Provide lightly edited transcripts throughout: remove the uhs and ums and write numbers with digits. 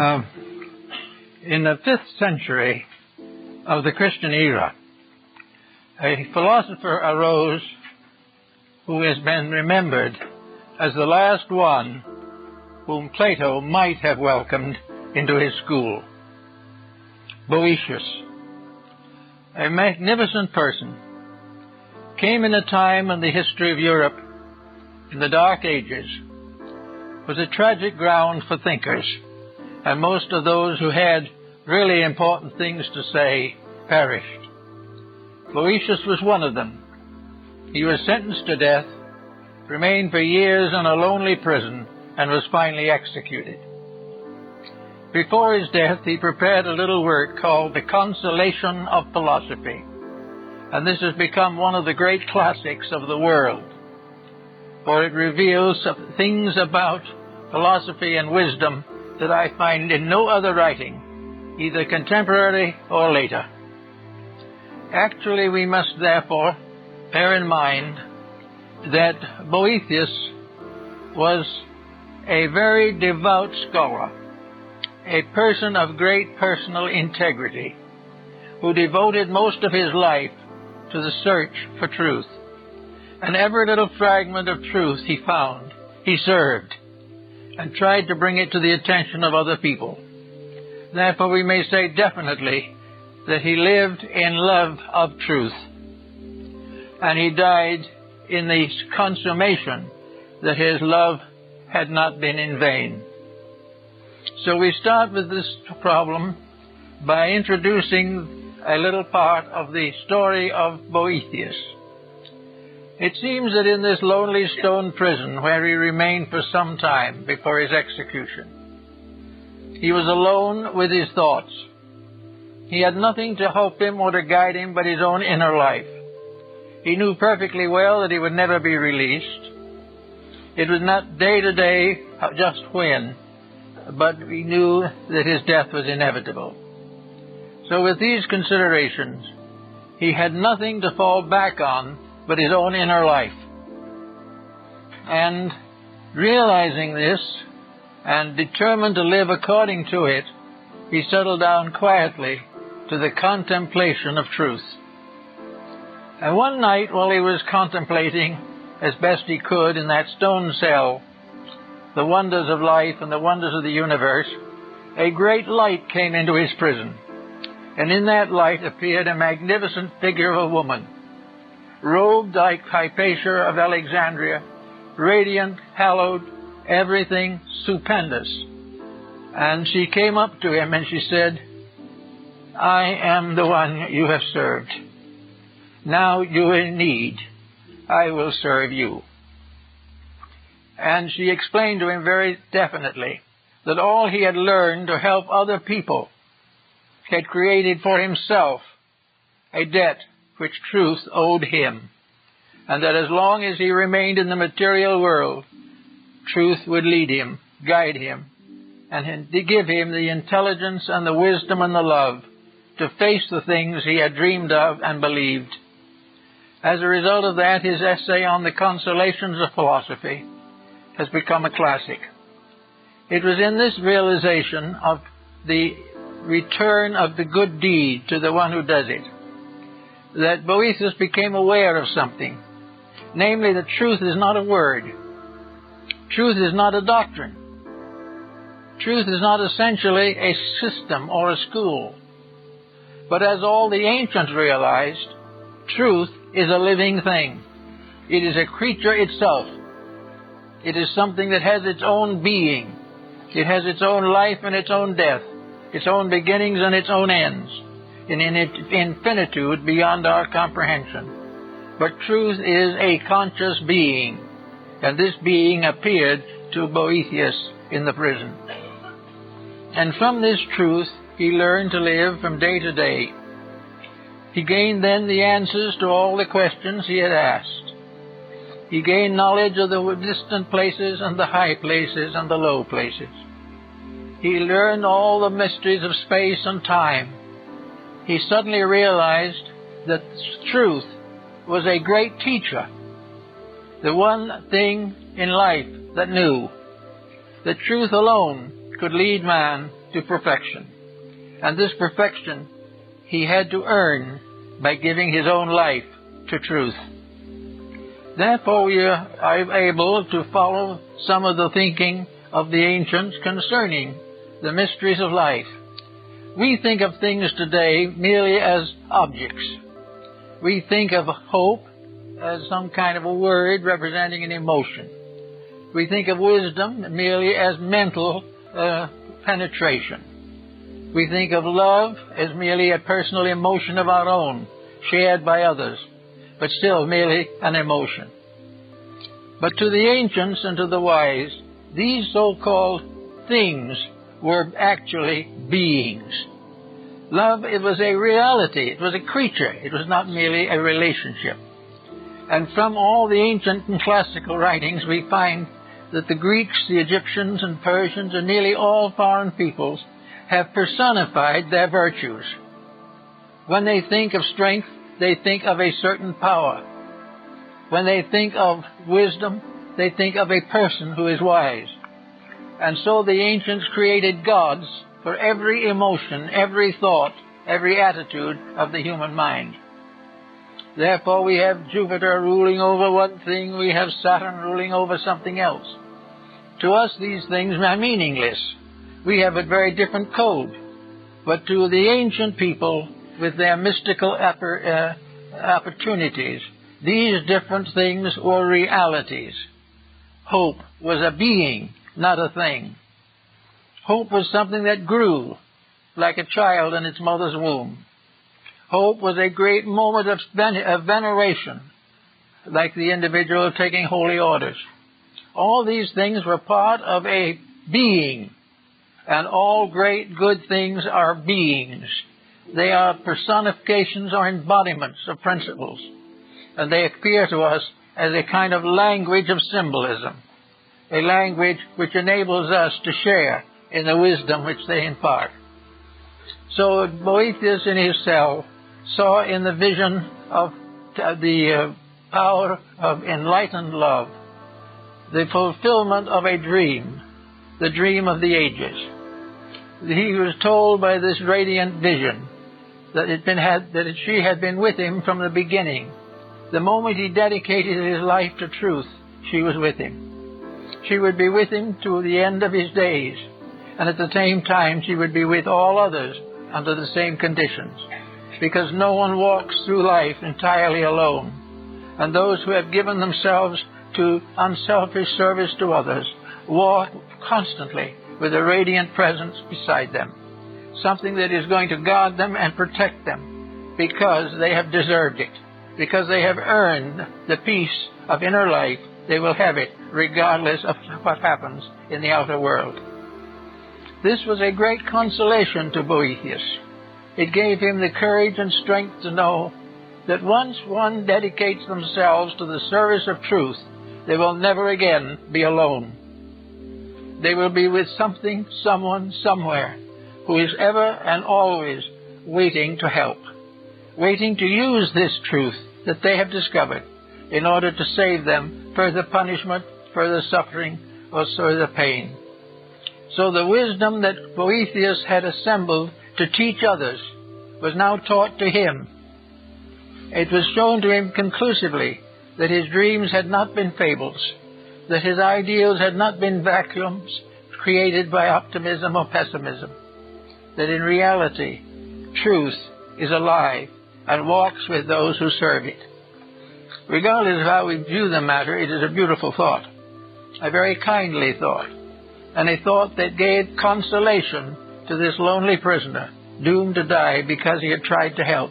In the 5th century of the Christian era, a philosopher arose who has been remembered as the last one whom Plato might have welcomed into his school. Boethius, a magnificent person, came in a time in the history of Europe, in the Dark Ages, was a tragic ground for thinkers, and most of those who had really important things to say perished. Boethius was one of them. He was sentenced to death, remained for years in a lonely prison, and was finally executed. Before his death, he prepared a little work called The Consolation of Philosophy, and this has become one of the great classics of the world, for it reveals things about philosophy and wisdom that I find in no other writing, either contemporary or later. Actually, we must therefore bear in mind that Boethius was a very devout scholar, a person of great personal integrity, who devoted most of his life to the search for truth. And every little fragment of truth he found, he served and tried to bring it to the attention of other people. Therefore, we may say definitely that he lived in love of truth, and he died in the consummation that his love had not been in vain. So we start with this problem by introducing a little part of the story of Boethius. It seems that in this lonely stone prison where he remained for some time before his execution, he was alone with his thoughts. He had nothing to help him or to guide him but his own inner life. He knew perfectly well that he would never be released. It was not day to day just when, but he knew that his death was inevitable. So with these considerations, he had nothing to fall back on but his own inner life. And realizing this and determined to live according to it, he settled down quietly to the contemplation of truth. And one night, while he was contemplating as best he could in that stone cell the wonders of life and the wonders of the universe, a great light came into his prison. And in that light appeared a magnificent figure of a woman, robed like Hypatia of Alexandria, radiant, hallowed, everything stupendous. And she came up to him and she said, "I am the one you have served. Now you are in need. I will serve you." And she explained to him very definitely that all he had learned to help other people had created for himself a debt which truth owed him, and that as long as he remained in the material world, truth would lead him, guide him, and give him the intelligence and the wisdom and the love to face the things he had dreamed of and believed. As a result of that, his essay on the consolations of philosophy has become a classic. It was in this realization of the return of the good deed to the one who does it that Boethius became aware of something, namely that truth is not a word. Truth is not a doctrine. Truth is not essentially a system or a school. But as all the ancients realized, truth is a living thing. It is a creature itself. It is something that has its own being. It has its own life and its own death, its own beginnings and its own ends, in an infinitude beyond our comprehension. But truth is a conscious being, and this being appeared to Boethius in the prison. And from this truth, he learned to live from day to day. He gained then the answers to all the questions he had asked. He gained knowledge of the distant places and the high places and the low places. He learned all the mysteries of space and time. He suddenly realized that truth was a great teacher, the one thing in life that knew that truth alone could lead man to perfection. And this perfection he had to earn by giving his own life to truth. Therefore, we are able to follow some of the thinking of the ancients concerning the mysteries of life. We think of things today merely as objects. We think of hope as some kind of a word representing an emotion. We think of wisdom merely as mental penetration. We think of love as merely a personal emotion of our own, shared by others, but still merely an emotion. But to the ancients and to the wise, these so-called things were actually beings. Love, it was a reality. It was a creature. It was not merely a relationship. And from all the ancient and classical writings, we find that the Greeks, the Egyptians, and Persians, and nearly all foreign peoples have personified their virtues. When they think of strength, they think of a certain power. When they think of wisdom, they think of a person who is wise. And so the ancients created gods for every emotion, every thought, every attitude of the human mind. Therefore, we have Jupiter ruling over one thing, we have Saturn ruling over something else. To us, these things are meaningless. We have a very different code. But to the ancient people, with their mystical opportunities, these different things were realities. Hope was a being, not a thing. Hope was something that grew like a child in its mother's womb. Hope was a great moment of veneration, like the individual taking holy orders. All these things were part of a being, and all great good things are beings. They are personifications or embodiments of principles, and they appear to us as a kind of language of symbolism, a language which enables us to share in the wisdom which they impart. So Boethius in his cell saw in the vision of the power of enlightened love the fulfillment of a dream, the dream of the ages. He was told by this radiant vision that she had been with him from the beginning. The moment he dedicated his life to truth, she was with him. She would be with him to the end of his days, and at the same time she would be with all others under the same conditions, because no one walks through life entirely alone, and those who have given themselves to unselfish service to others walk constantly with a radiant presence beside them, something that is going to guard them and protect them, because they have deserved it, because they have earned the peace of inner life. They will have it regardless of what happens in the outer world. This was a great consolation to Boethius. It gave him the courage and strength to know that once one dedicates themselves to the service of truth, they will never again be alone. They will be with something, someone, somewhere, who is ever and always waiting to help, waiting to use this truth that they have discovered in order to save them further punishment, further suffering, or further pain. So the wisdom that Boethius had assembled to teach others was now taught to him. It was shown to him conclusively that his dreams had not been fables, that his ideals had not been vacuums created by optimism or pessimism, that in reality, truth is alive and walks with those who serve it. Regardless of how we view the matter, it is a beautiful thought, a very kindly thought, and a thought that gave consolation to this lonely prisoner, doomed to die because he had tried to help.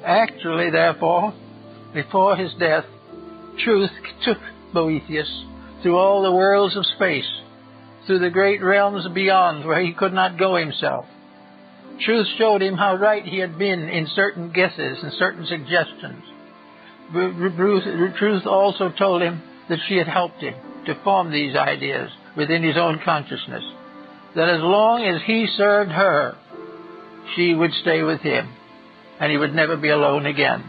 Actually, therefore, before his death, truth took Boethius through all the worlds of space, through the great realms beyond where he could not go himself. Truth showed him how right he had been in certain guesses and certain suggestions. Truth also told him that she had helped him to form these ideas within his own consciousness, that as long as he served her, she would stay with him, and he would never be alone again.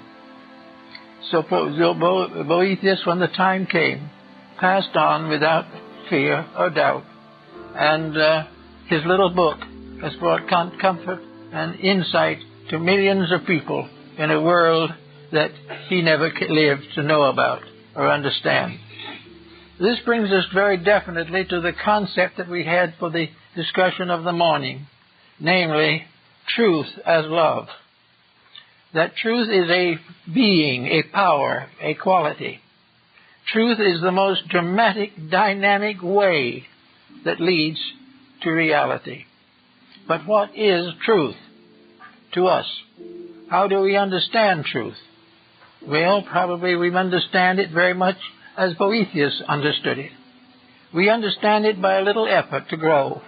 So Boethius, when the time came, passed on without fear or doubt, and his little book has brought comfort and insight to millions of people in a world that he never lived to know about or understand. This brings us very definitely to the concept that we had for the discussion of the morning, namely, truth as love. That truth is a being, a power, a quality. Truth is the most dramatic, dynamic way that leads to reality. But what is truth to us? How do we understand truth? Well, probably we understand it very much as Boethius understood it. We understand it by a little effort to grow.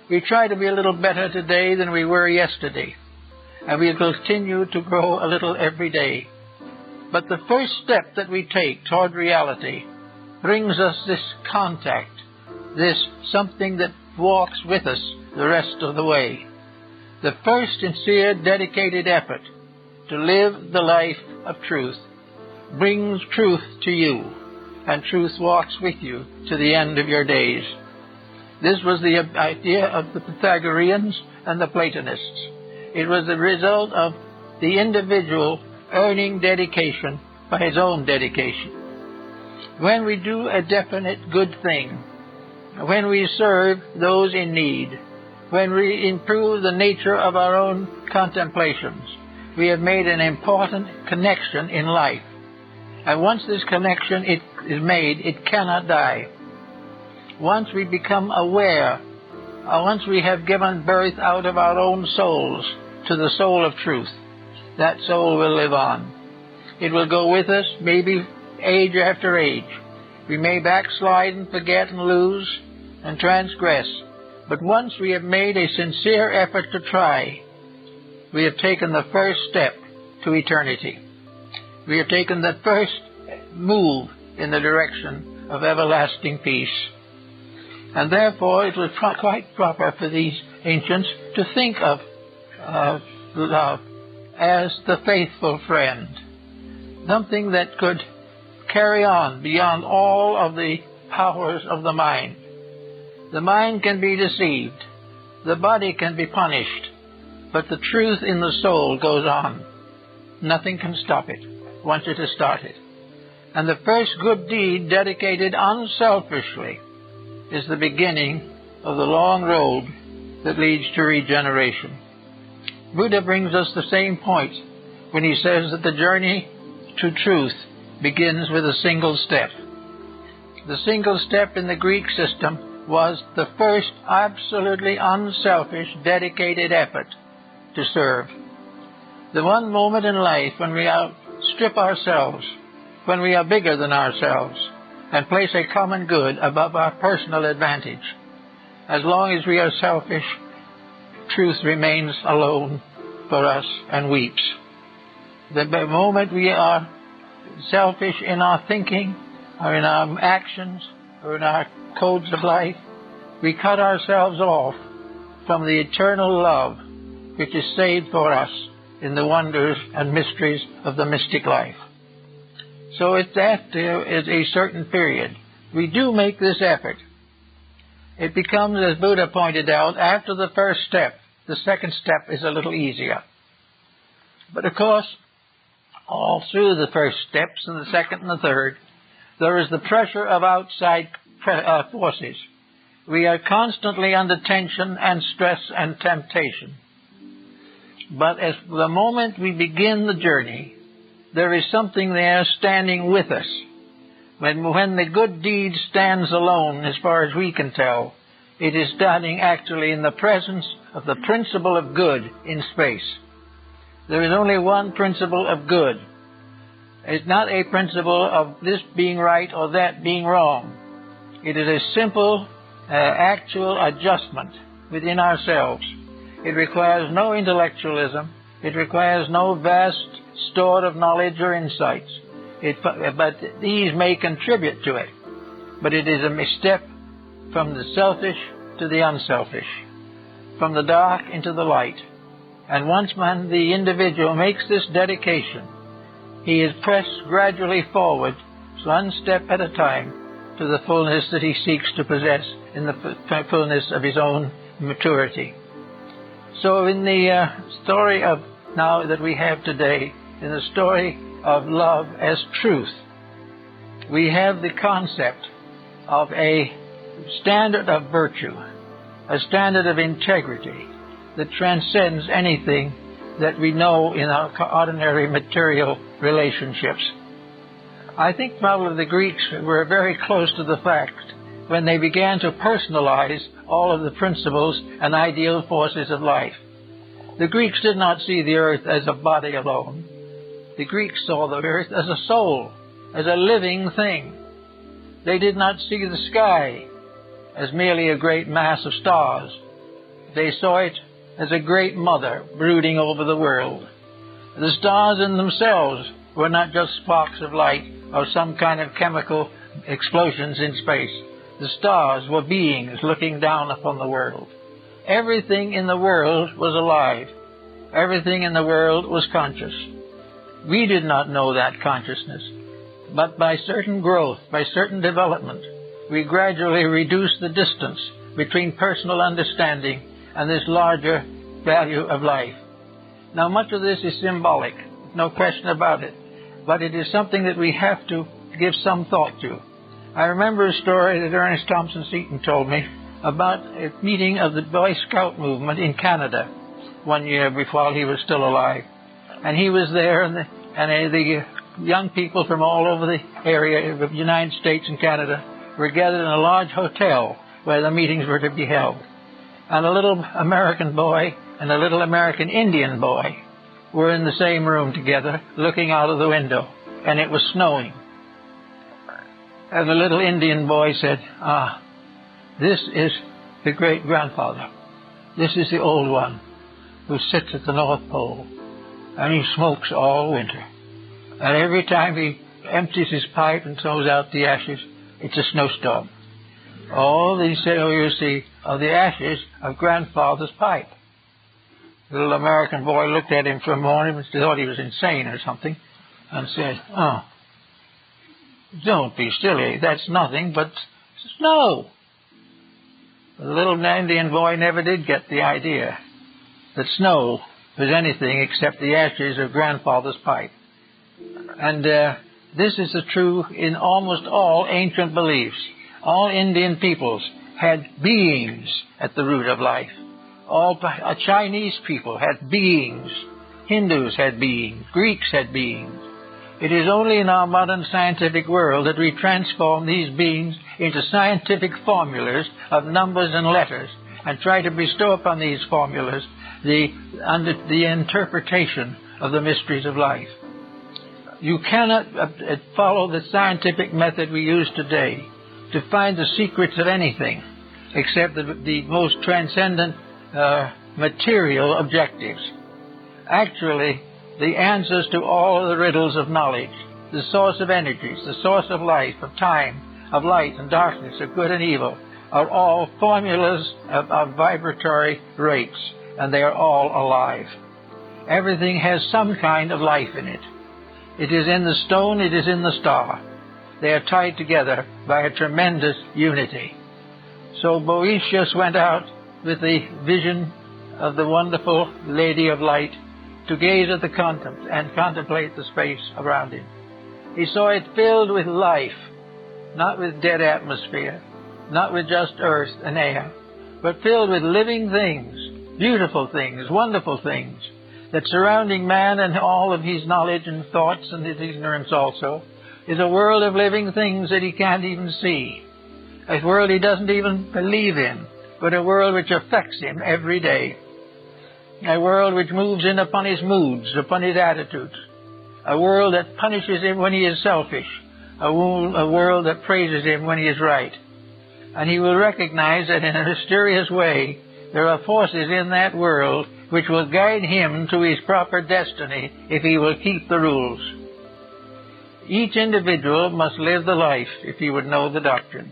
We try to be a little better today than we were yesterday, and we continue to grow a little every day. But the first step that we take toward reality brings us this contact, this something that walks with us the rest of the way. The first sincere, dedicated effort to live the life of truth brings truth to you, and truth walks with you to the end of your days. This was the idea of the Pythagoreans and the Platonists. It was the result of the individual earning dedication by his own dedication. When we do a definite good thing, when we serve those in need, when we improve the nature of our own contemplations, we have made an important connection in life. And once this connection is made, it cannot die. Once we become aware, once we have given birth out of our own souls to the soul of truth, that soul will live on. It will go with us, maybe age after age. We may backslide and forget and lose and transgress. But once we have made a sincere effort to try, we have taken the first step to eternity. We have taken the first move in the direction of everlasting peace. And therefore it was quite proper for these ancients to think of love as the faithful friend, something that could carry on beyond all of the powers of the mind. The mind can be deceived, the body can be punished, but the truth in the soul goes on. Nothing can stop it once it has started. And the first good deed dedicated unselfishly is the beginning of the long road that leads to regeneration. Buddha brings us the same point when he says that the journey to truth begins with a single step. The single step in the Greek system was the first absolutely unselfish, dedicated effort to serve. The one moment in life when we outstrip ourselves, when we are bigger than ourselves, and place a common good above our personal advantage. As long as we are selfish, truth remains alone for us and weeps. The moment we are selfish in our thinking, or in our actions, or in our codes of life, we cut ourselves off from the eternal love which is saved for us in the wonders and mysteries of the mystic life. So at that is a certain period. We do make this effort. It becomes, as Buddha pointed out, after the first step, the second step is a little easier. But of course, all through the first steps and the second and the third, there is the pressure of outside forces. We are constantly under tension and stress and temptation. But as the moment we begin the journey, there is something there standing with us. When the good deed stands alone, as far as we can tell, it is standing actually in the presence of the principle of good in space. There is only one principle of good. It's not a principle of this being right or that being wrong. It is a simple, actual adjustment within ourselves. It requires no intellectualism. It requires no vast store of knowledge or insights. But these may contribute to it. But it is a step from the selfish to the unselfish, from the dark into the light. And once the individual makes this dedication, he is pressed gradually forward, one step at a time, to the fullness that he seeks to possess in the fullness of his own maturity. So in the story of now that we have today, in the story of love as truth, we have the concept of a standard of virtue, a standard of integrity that transcends anything that we know in our ordinary material relationships. I think probably the Greeks were very close to the fact when they began to personalize all of the principles and ideal forces of life. The Greeks did not see the earth as a body alone. The Greeks saw the earth as a soul, as a living thing. They did not see the sky as merely a great mass of stars. They saw it as a great mother brooding over the world. The stars in themselves were not just sparks of light or some kind of chemical explosions in space. The stars were beings looking down upon the world. Everything in the world was alive. Everything in the world was conscious. We did not know that consciousness, but by certain growth, by certain development, we gradually reduced the distance between personal understanding and this larger value of life. Now, much of this is symbolic, no question about it, but it is something that we have to give some thought to. I remember a story that Ernest Thompson Seton told me about a meeting of the Boy Scout movement in Canada one year before he was still alive. And he was there, and the young people from all over the area of the United States and Canada were gathered in a large hotel where the meetings were to be held. And a little American boy and a little American Indian boy were in the same room together, looking out of the window, and it was snowing. And the little Indian boy said, this is the great-grandfather. This is the old one who sits at the North Pole, and he smokes all winter. And every time he empties his pipe and throws out the ashes, it's a snowstorm. Oh, they say, you see, of the ashes of grandfather's pipe. The little American boy looked at him for a moment and thought he was insane or something, and said, don't be silly, that's nothing but snow. The little Indian boy never did get the idea that snow was anything except the ashes of grandfather's pipe. And this is the true in almost all ancient beliefs. All Indian peoples had beings at the root of life. All Chinese people had beings. Hindus had beings. Greeks had beings. It is only in our modern scientific world that we transform these beings into scientific formulas of numbers and letters and try to bestow upon these formulas the interpretation of the mysteries of life. You cannot follow the scientific method we use today to find the secrets of anything except the most transcendent material objectives. Actually, the answers to all of the riddles of knowledge, the source of energies, the source of life, of time, of light and darkness, of good and evil, are all formulas of vibratory rates, and they are all alive. Everything has some kind of life in it. It is in the stone, it is in the star. They are tied together by a tremendous unity. So Boetius went out with the vision of the wonderful Lady of Light to gaze at the and contemplate the space around him. He saw it filled with life, not with dead atmosphere, not with just earth and air, but filled with living things, beautiful things, wonderful things, that surrounding man and all of his knowledge and thoughts and his ignorance also is a world of living things that he can't even see, a world he doesn't even believe in, but a world which affects him every day, a world which moves in upon his moods, upon his attitudes, a world that punishes him when he is selfish, a world that praises him when he is right. And he will recognize that in a mysterious way there are forces in that world which will guide him to his proper destiny if he will keep the rules. Each individual must live the life if he would know the doctrine.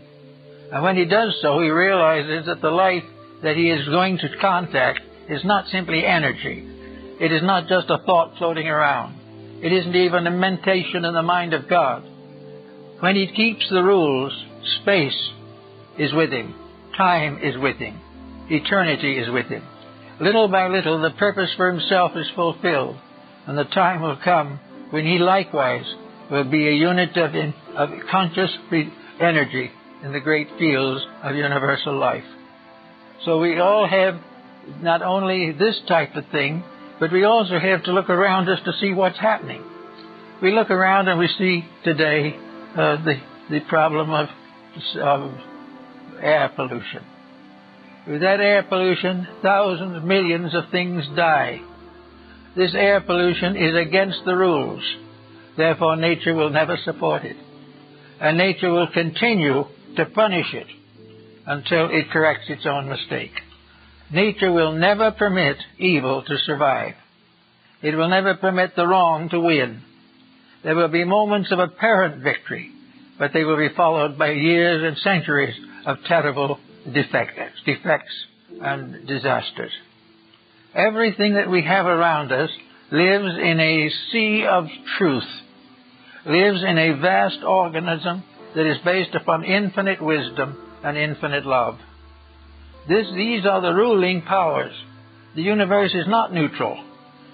And when he does so, he realizes that the life that he is going to contact is not simply energy. It is not just a thought floating around. It isn't even a mentation in the mind of God. When he keeps the rules, space is with him. Time is with him. eternity is with him. Little by little, the purpose for himself is fulfilled, and the time will come when he likewise will be a unit of conscious energy in the great fields of universal life. So we all have not only this type of thing, but we also have to look around us to see what's happening. We look around and we see today the problem of air pollution. With that air pollution, thousands, millions of things die. This air pollution is against the rules. Therefore, nature will never support it. And nature will continue to punish it until it corrects its own mistake. Nature will never permit evil to survive. It will never permit the wrong to win. There will be moments of apparent victory, but they will be followed by years and centuries of terrible defects and disasters. Everything that we have around us lives in a sea of truth, lives in a vast organism that is based upon infinite wisdom and infinite love. These are the ruling powers. The universe is not neutral.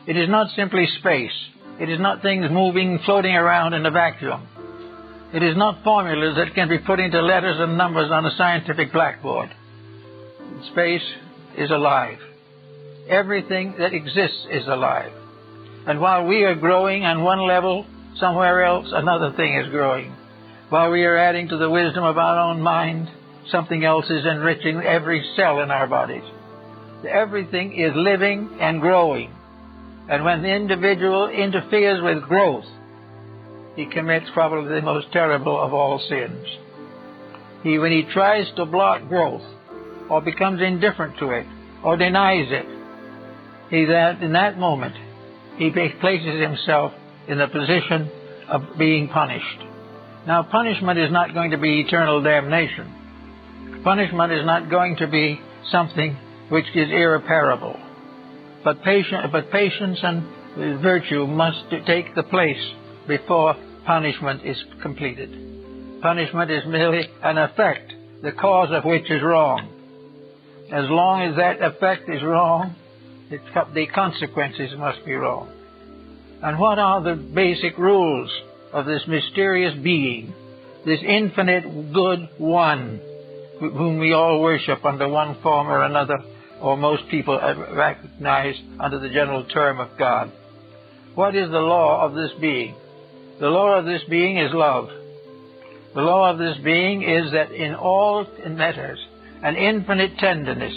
It is not simply space. It is not things moving, floating around in a vacuum. It is not formulas that can be put into letters and numbers on a scientific blackboard. Space is alive. Everything that exists is alive. And while we are growing on one level, somewhere else another thing is growing. While we are adding to the wisdom of our own mind, something else is enriching every cell in our bodies. Everything is living and growing. And when the individual interferes with growth, he commits probably the most terrible of all sins. When he tries to block growth, or becomes indifferent to it, or denies it, in that moment, he places himself in the position of being punished. Now, punishment is not going to be eternal damnation. Punishment is not going to be something which is irreparable. But patience and virtue must take the place before punishment is completed. Punishment is merely an effect, the cause of which is wrong. As long as that effect is wrong, the consequences must be wrong. And what are the basic rules of this mysterious being, this infinite good one, whom we all worship under one form or another, or most people recognize under the general term of God? What is the law of this being? The law of this being is love. The law of this being is that in all matters, an infinite tenderness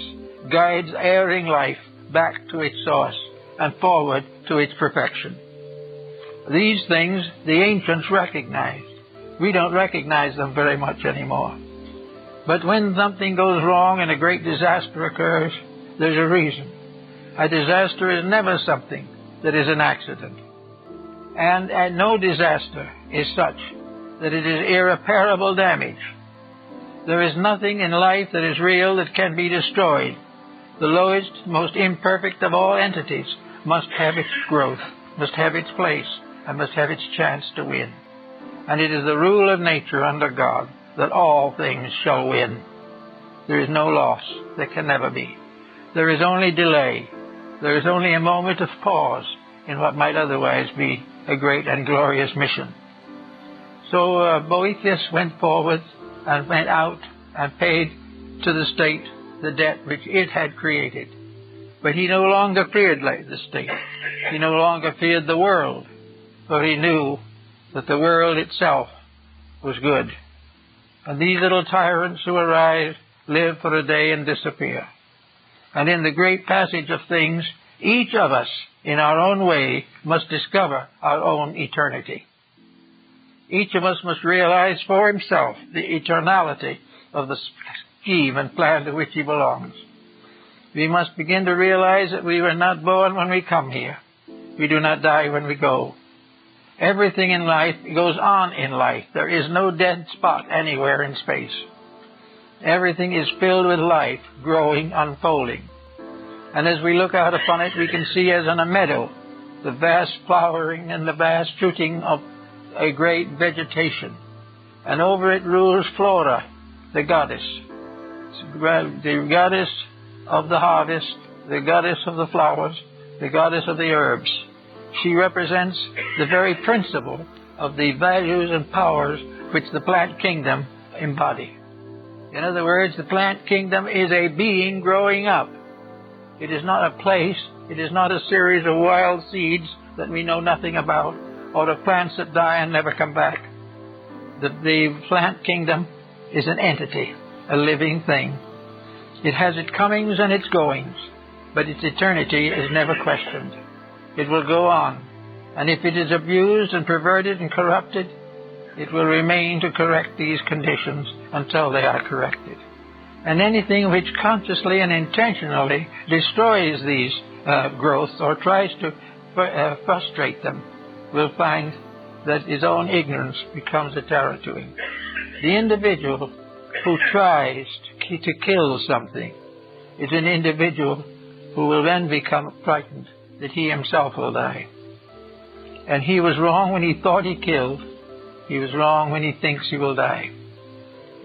guides erring life back to its source and forward to its perfection. These things the ancients recognized. We don't recognize them very much anymore. But when something goes wrong and a great disaster occurs, there's a reason. A disaster is never something that is an accident. And no disaster is such that it is irreparable damage. There is nothing in life that is real that can be destroyed. The lowest, most imperfect of all entities must have its growth, must have its place, and must have its chance to win. And it is the rule of nature under God that all things shall win. There is no loss. There can never be. There is only delay. There is only a moment of pause in what might otherwise be a great and glorious mission. So Boethius went forward and went out and paid to the state the debt which it had created. But he no longer feared like the state. He no longer feared the world, for he knew that the world itself was good. And these little tyrants who arise live for a day and disappear. And in the great passage of things, each of us, in our own way, must discover our own eternity. Each of us must realize for himself the eternality of the scheme and plan to which he belongs. We must begin to realize that we were not born when we come here. We do not die when we go. Everything in life goes on in life. There is no dead spot anywhere in space. Everything is filled with life, growing, unfolding. And as we look out upon it, we can see as in a meadow the vast flowering and the vast shooting of a great vegetation. And over it rules Flora, the goddess. The goddess of the harvest, the goddess of the flowers, the goddess of the herbs. She represents the very principle of the values and powers which the plant kingdom embody. In other words, the plant kingdom is a being growing up. It is not a place. It is not a series of wild seeds that we know nothing about, or of plants that die and never come back. The plant kingdom is an entity, a living thing. It has its comings and its goings, but its eternity is never questioned. It will go on, and if it is abused and perverted and corrupted, it will remain to correct these conditions until they are corrected. And anything which consciously and intentionally destroys these growths or tries to frustrate them will find that his own ignorance becomes a terror to him. The individual who tries to kill something is an individual who will then become frightened that he himself will die. And he was wrong when he thought he killed. He was wrong when he thinks he will die.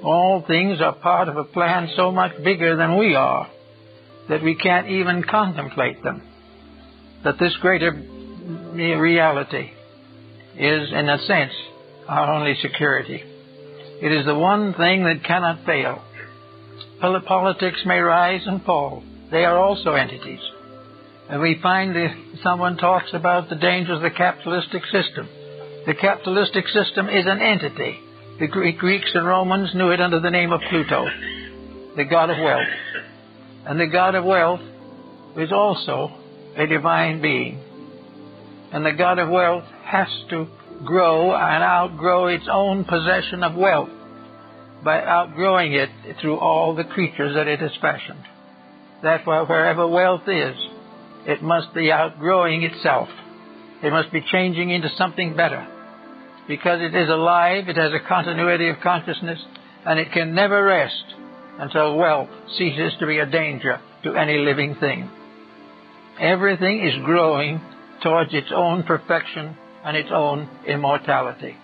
All things are part of a plan so much bigger than we are that we can't even contemplate them. That this greater reality is, in a sense, our only security. It is the one thing that cannot fail. Politics may rise and fall. They are also entities. And we find that someone talks about the dangers of the capitalistic system. The capitalistic system is an entity. The Greeks and Romans knew it under the name of Pluto, the god of wealth. And the god of wealth is also a divine being. And the god of wealth has to grow and outgrow its own possession of wealth by outgrowing it through all the creatures that it has fashioned. Therefore, wherever wealth is, it must be outgrowing itself. It must be changing into something better. Because it is alive, it has a continuity of consciousness, and it can never rest until wealth ceases to be a danger to any living thing. Everything is growing towards its own perfection and its own immortality.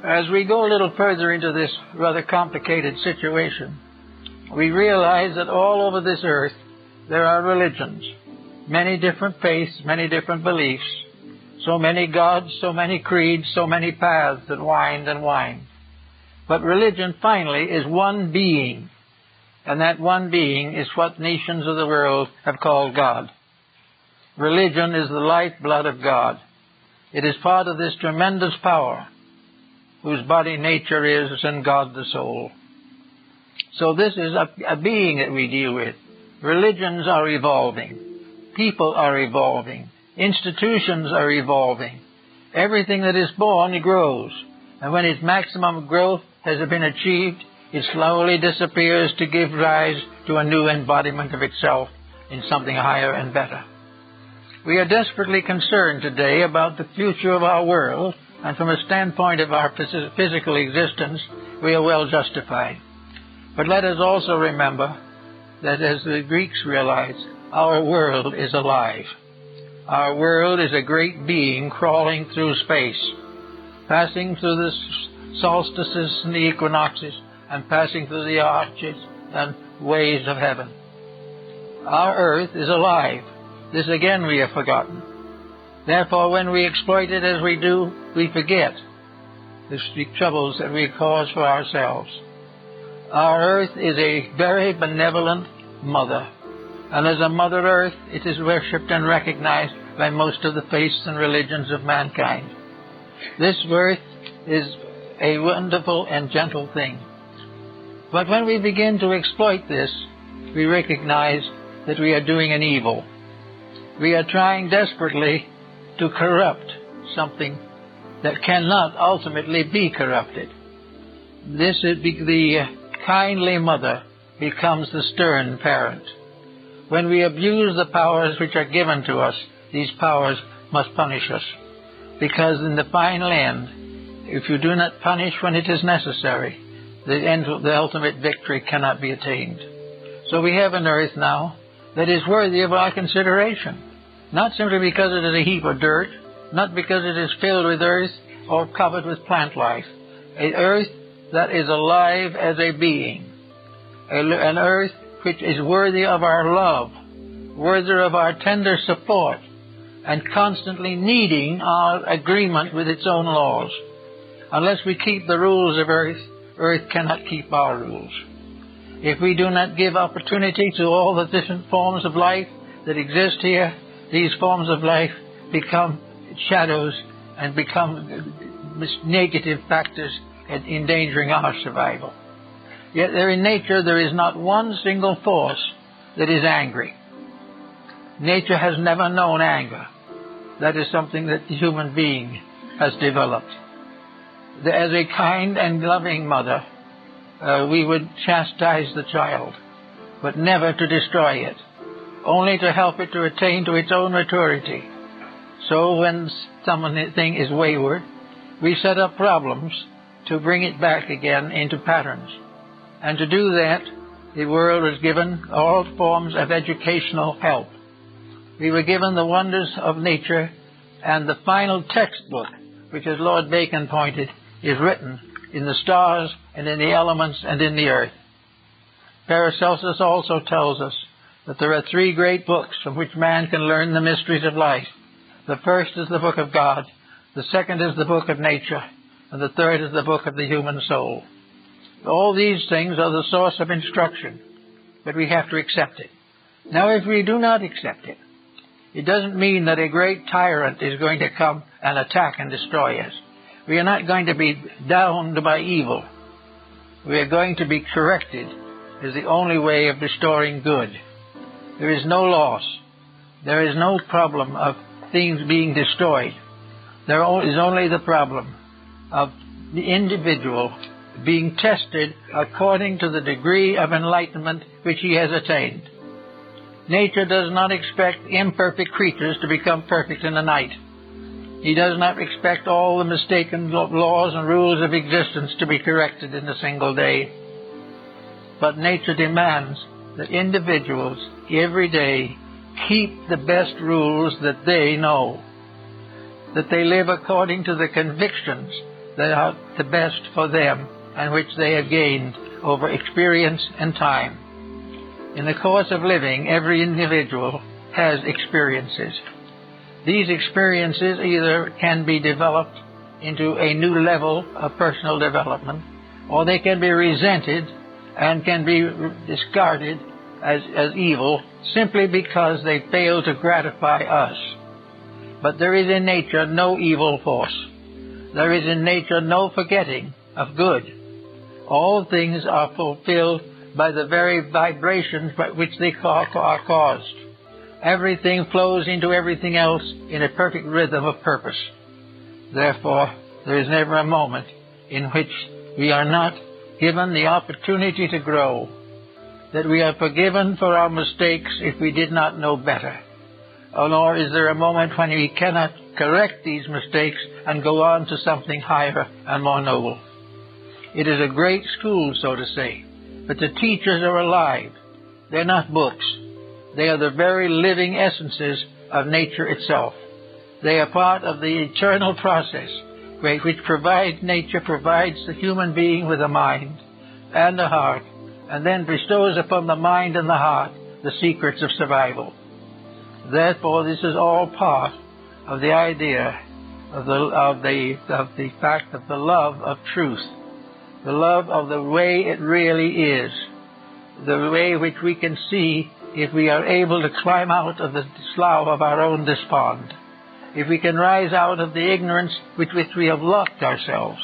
As we go a little further into this rather complicated situation, we realize that all over this earth there are religions, many different faiths, many different beliefs, so many gods, so many creeds, so many paths that wind and wind. But religion finally is one being, and that one being is what nations of the world have called God. Religion is the lifeblood of God. It is part of this tremendous power whose body nature is in God the soul. So this is a being that we deal with. Religions are evolving. People are evolving. Institutions are evolving. Everything that is born grows. And when its maximum growth has been achieved, it slowly disappears to give rise to a new embodiment of itself in something higher and better. We are desperately concerned today about the future of our world, and from a standpoint of our physical existence, we are well justified. But let us also remember that, as the Greeks realized, our world is alive. Our world is a great being crawling through space, passing through the solstices and the equinoxes, and passing through the arches and ways of heaven. Our earth is alive. This again we have forgotten. Therefore, when we exploit it as we do, we forget the troubles that we cause for ourselves. Our earth is a very benevolent mother, and as a Mother Earth, it is worshipped and recognized by most of the faiths and religions of mankind. This earth is a wonderful and gentle thing. But when we begin to exploit this, we recognize that we are doing an evil. We are trying desperately to corrupt something that cannot ultimately be corrupted. This is the kindly mother becomes the stern parent. When we abuse the powers which are given to us, these powers must punish us. Because in the final end, if you do not punish when it is necessary, the ultimate victory cannot be attained. So we have an earth now that is worthy of our consideration. Not simply because it is a heap of dirt, not because it is filled with earth or covered with plant life. An earth that is alive as a being. An earth which is worthy of our love, worthy of our tender support, and constantly needing our agreement with its own laws. Unless we keep the rules of earth, earth cannot keep our rules. If we do not give opportunity to all the different forms of life that exist here, these forms of life become shadows and become negative factors endangering our survival. Yet in nature there is not one single force that is angry. Nature has never known anger. That is something that the human being has developed. As a kind and loving mother, we would chastise the child, but never to destroy it, only to help it to attain to its own maturity. So when something is wayward, we set up problems to bring it back again into patterns. And to do that, the world was given all forms of educational help. We were given the wonders of nature, and the final textbook, which, as Lord Bacon pointed, is written in the stars and in the elements and in the earth. Paracelsus also tells us that there are three great books from which man can learn the mysteries of life. The first is the book of God, the second is the book of nature, and the third is the book of the human soul. All these things are the source of instruction, but we have to accept it. Now, if we do not accept it, it doesn't mean that a great tyrant is going to come and attack and destroy us. We are not going to be downed by evil. We are going to be corrected as the only way of restoring good. There is no loss. There is no problem of things being destroyed. There is only the problem of the individual being tested according to the degree of enlightenment which he has attained. Nature does not expect imperfect creatures to become perfect in a night. He does not expect all the mistaken laws and rules of existence to be corrected in a single day. But nature demands that individuals every day keep the best rules that they know, that they live according to the convictions that are the best for them and which they have gained over experience and time. In the course of living, every individual has experiences. These experiences either can be developed into a new level of personal development, or they can be resented and can be discarded as evil simply because they fail to gratify us. But there is in nature no evil force. There is in nature no forgetting of good. All things are fulfilled by the very vibrations by which they are caused. Everything flows into everything else in a perfect rhythm of purpose. Therefore, there is never a moment in which we are not given the opportunity to grow, that we are forgiven for our mistakes if we did not know better. Nor is there a moment when we cannot correct these mistakes and go on to something higher and more noble. It is a great school, so to say, but the teachers are alive. They're not books. They are the very living essences of nature itself. They are part of the eternal process which nature provides the human being with a mind and a heart, and then bestows upon the mind and the heart the secrets of survival. Therefore, this is all part of the idea of the fact of the love of truth, the love of the way it really is, the way which we can see if we are able to climb out of the slough of our own despond. If we can rise out of the ignorance with which we have locked ourselves,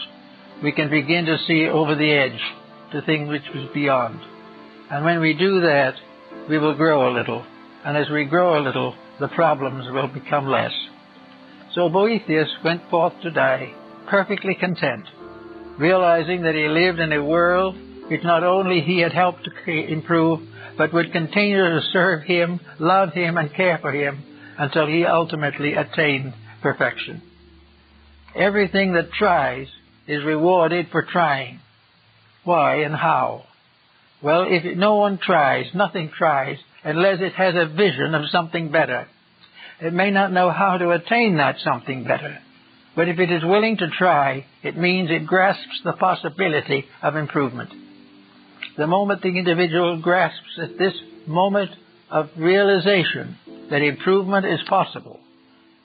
we can begin to see over the edge to things which was beyond. And when we do that, we will grow a little. And as we grow a little, the problems will become less. So Boethius went forth to die perfectly content, realizing that he lived in a world which not only he had helped to improve, but would continue to serve him, love him, and care for him until he ultimately attained perfection. Everything that tries is rewarded for trying. Why and how? Well, if no one tries, nothing tries, unless it has a vision of something better. It may not know how to attain that something better, but if it is willing to try, it means it grasps the possibility of improvement. the moment the individual grasps at this moment of realization that improvement is possible,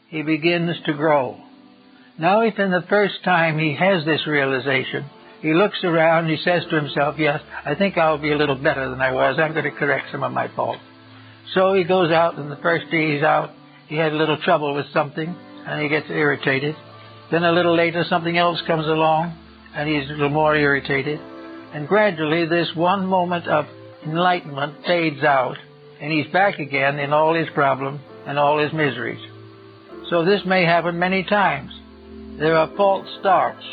he begins to grow. Now, if in the first time he has this realization, he looks around, he says to himself, yes, I think I'll be a little better than I was. I'm going to correct some of my faults. So he goes out, and the first day he's out, he had a little trouble with something, and he gets irritated. Then a little later, something else comes along, and he's a little more irritated. And gradually, this one moment of enlightenment fades out, and he's back again in all his problems and all his miseries. So this may happen many times. There are false starts,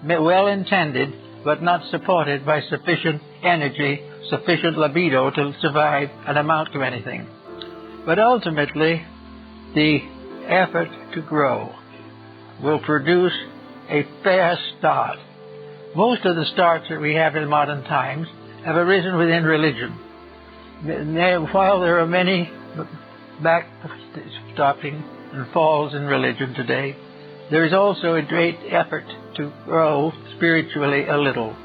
well-intended, but not supported by sufficient energy, sufficient libido to survive and amount to anything. But ultimately, the effort to grow will produce a fair start. Most of the starts that we have in modern times have arisen within religion. While there are many backstopping and falls in religion today, there is also a great effort to grow spiritually a little.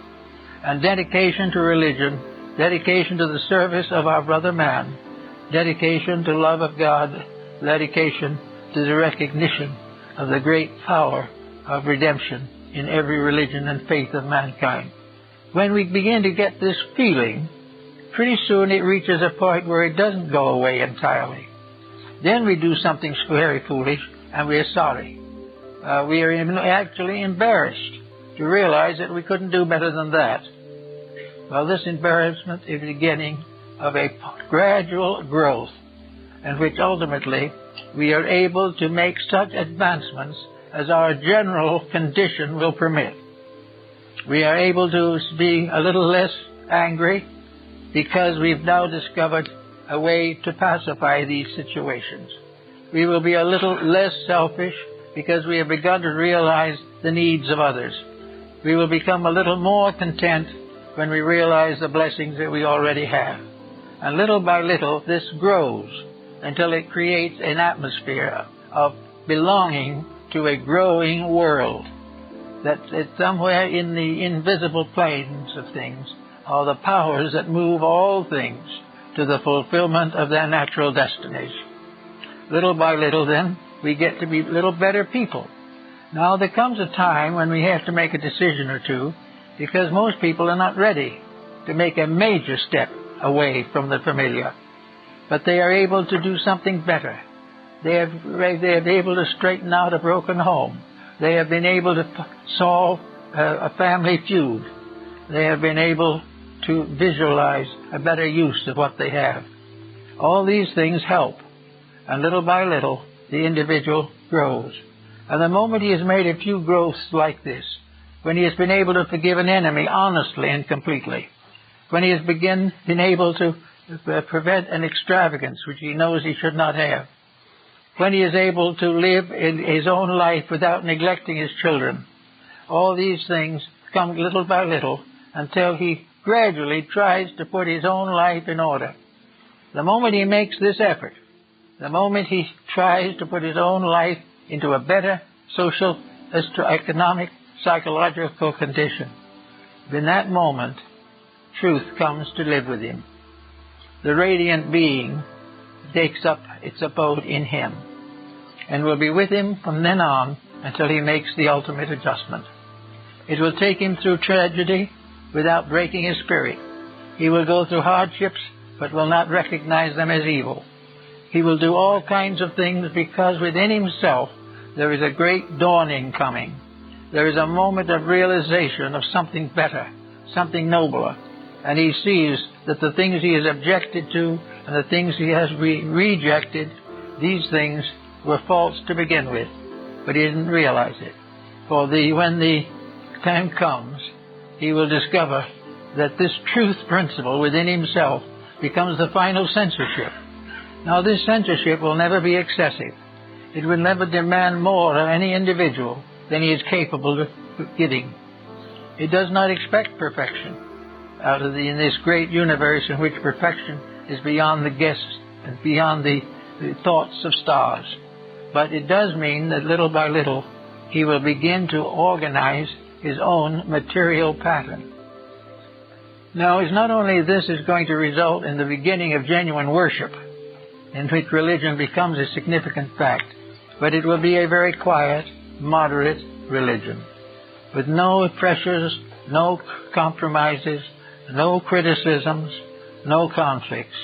And dedication to religion, dedication to the service of our brother man, dedication to love of God, dedication to the recognition of the great power of redemption in every religion and faith of mankind. When we begin to get this feeling, pretty soon it reaches a point where it doesn't go away entirely. Then we do something very foolish, and we are sorry. We are actually embarrassed to realize that we couldn't do better than that. Well, this embarrassment is the beginning of a gradual growth in which ultimately we are able to make such advancements as our general condition will permit. We are able to be a little less angry because we've now discovered a way to pacify these situations. We will be a little less selfish because we have begun to realize the needs of others. We will become a little more content when we realize the blessings that we already have. And little by little, this grows until it creates an atmosphere of belonging to a growing world. That somewhere in the invisible planes of things are the powers that move all things to the fulfillment of their natural destinies. Little by little, then, we get to be little better people. Now, there comes a time when we have to make a decision or two, because most people are not ready to make a major step away from the familiar. But they are able to do something better. They have been able to straighten out a broken home. They have been able to solve a family feud. They have been able to visualize a better use of what they have. All these things help, and little by little, the individual grows. And the moment he has made a few growths like this, when he has been able to forgive an enemy honestly and completely, when he has been able to prevent an extravagance which he knows he should not have, when he is able to live in his own life without neglecting his children, all these things come little by little until he gradually tries to put his own life in order. The moment he makes this effort, the moment he tries to put his own life into a better social, economic, psychological condition, in that moment, truth comes to live with him. The radiant being takes up its abode in him and will be with him from then on until he makes the ultimate adjustment. It will take him through tragedy without breaking his spirit. He will go through hardships but will not recognize them as evil. He will do all kinds of things because within himself there is a great dawning coming. There is a moment of realization of something better, something nobler. And he sees that the things he has objected to and the things he has rejected, these things were false to begin with. But he didn't realize it. For when the time comes, he will discover that this truth principle within himself becomes the final censorship. Now, this censorship will never be excessive. It will never demand more of any individual than he is capable of giving. It does not expect perfection in this great universe in which perfection is beyond the guess and beyond the thoughts of stars. But it does mean that little by little he will begin to organize his own material pattern. Now, it's not only this is going to result in the beginning of genuine worship, in which religion becomes a significant fact, but it will be a very quiet, moderate religion, with no pressures, no compromises, no criticisms, no conflicts.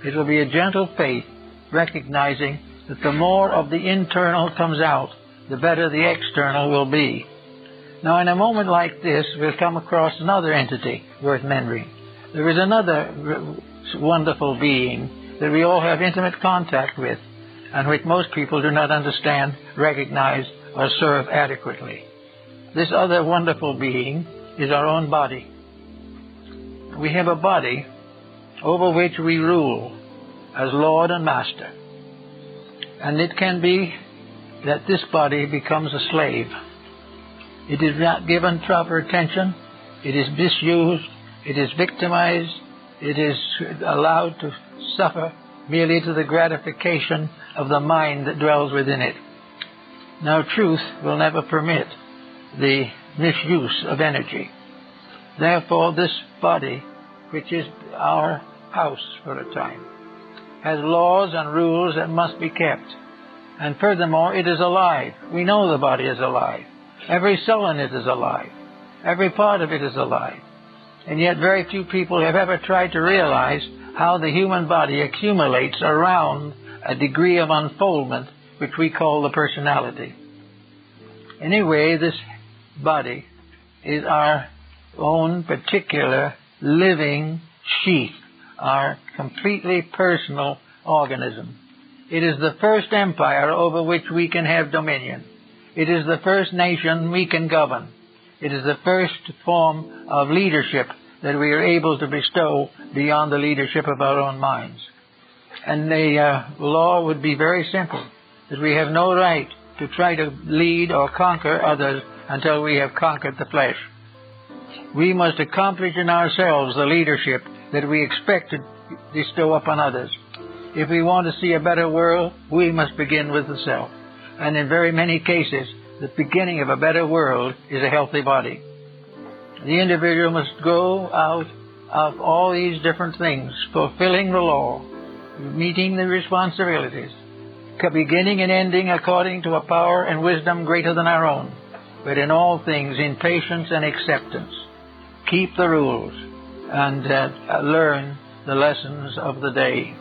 It will be a gentle faith, recognizing that the more of the internal comes out, the better the external will be. Now, in a moment like this, we'll come across another entity worth mentioning. There is another wonderful being that we all have intimate contact with, and which most people do not understand, recognize, or serve adequately. This other wonderful being is our own body. We have a body over which we rule as Lord and Master. And it can be that this body becomes a slave. It is not given proper attention. It is misused. It is victimized. It is allowed to suffer merely to the gratification of the mind that dwells within it. Now, truth will never permit the misuse of energy. Therefore, this body, which is our house for a time, has laws and rules that must be kept. And furthermore, it is alive. We know the body is alive. Every cell in it is alive. Every part of it is alive. And yet very few people have ever tried to realize how the human body accumulates around a degree of unfoldment which we call the personality. Anyway, this body is our own particular living sheath, our completely personal organism. It is the first empire over which we can have dominion. It is the first nation we can govern. It is the first form of leadership that we are able to bestow beyond the leadership of our own minds. And the law would be very simple, that we have no right to try to lead or conquer others until we have conquered the flesh. We must accomplish in ourselves the leadership that we expect to bestow upon others. If we want to see a better world, we must begin with the self. And in very many cases, the beginning of a better world is a healthy body. The individual must go out of all these different things, fulfilling the law, meeting the responsibilities, beginning and ending according to a power and wisdom greater than our own, but in all things in patience and acceptance. Keep the rules and learn the lessons of the day.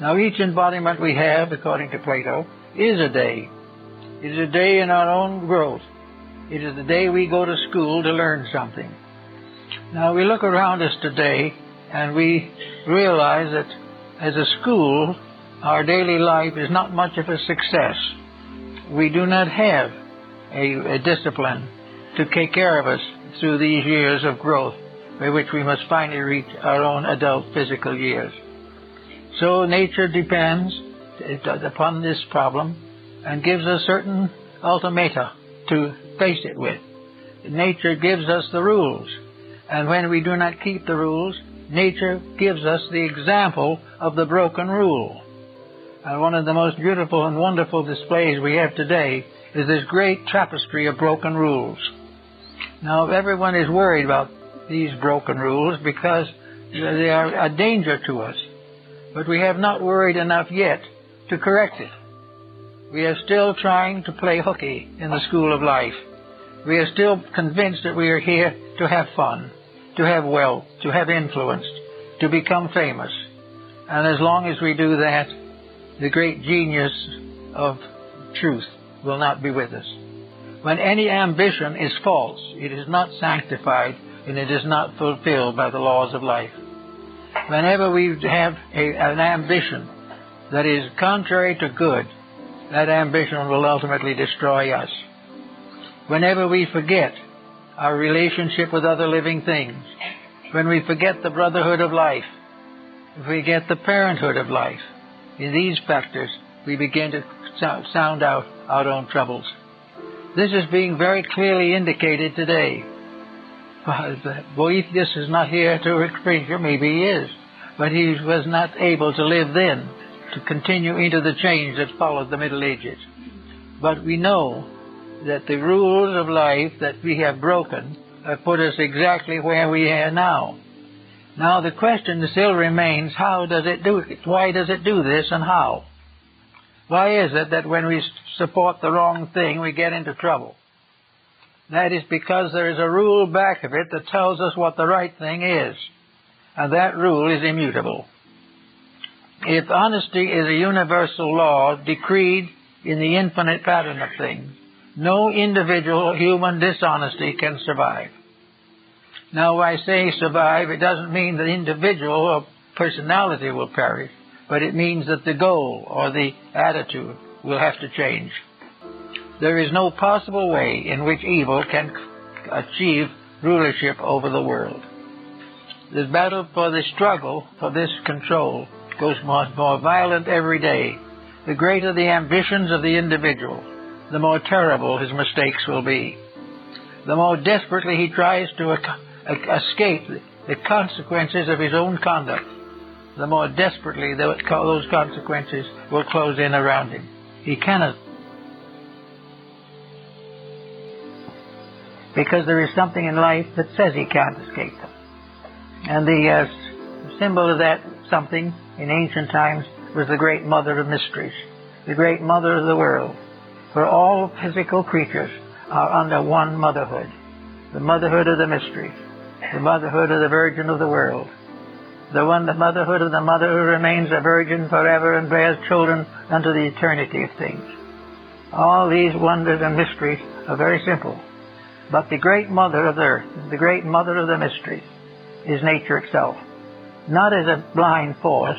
Now, each embodiment we have, according to Plato, is a day. It is a day in our own growth. It is the day we go to school to learn something. Now, we look around us today and we realize that as a school, our daily life is not much of a success. We do not have a discipline to take care of us through these years of growth by which we must finally reach our own adult physical years. So nature depends upon this problem and gives us certain ultimata to face it with. Nature gives us the rules, and when we do not keep the rules, nature gives us the example of the broken rule. And one of the most beautiful and wonderful displays we have today is this great tapestry of broken rules. Now, everyone is worried about these broken rules because they are a danger to us. But we have not worried enough yet to correct it. We are still trying to play hooky in the school of life. We are still convinced that we are here to have fun, to have wealth, to have influence, to become famous. And as long as we do that, the great genius of truth will not be with us. When any ambition is false, it is not sanctified and it is not fulfilled by the laws of life. Whenever we have an ambition that is contrary to good, that ambition will ultimately destroy us. Whenever we forget our relationship with other living things, when we forget the brotherhood of life, if we get the parenthood of life, in these factors we begin to sound out our own troubles. This is being very clearly indicated today. Boethius is not here to explain, maybe he is, but he was not able to live then to continue into the change that followed the Middle Ages. But we know that the rules of life that we have broken have put us exactly where we are now. Now the question still remains, how does it do it? Why does it do this, and how? Why is it that when we support the wrong thing, we get into trouble? That is because there is a rule back of it that tells us what the right thing is, and that rule is immutable. If honesty is a universal law decreed in the infinite pattern of things, no individual human dishonesty can survive. Now, when I say survive, it doesn't mean that individual or personality will perish, but it means that the goal or the attitude will have to change. There is no possible way in which evil can achieve rulership over the world. The battle for the struggle for this control goes more violent every day. The greater the ambitions of the individual, the more terrible his mistakes will be. The more desperately he tries to escape the consequences of his own conduct, the more desperately those consequences will close in around him. He cannot, because there is something in life that says he can't escape them. And the symbol of that something in ancient times was the great mother of mysteries, the great mother of the world. For all physical creatures are under one motherhood, the motherhood of the mysteries, the motherhood of the Virgin of the world, the motherhood of the mother who remains a virgin forever and bears children unto the eternity of things. All these wonders and mysteries are very simple. But the great mother of the earth, the great mother of the mysteries, is nature itself. Not as a blind force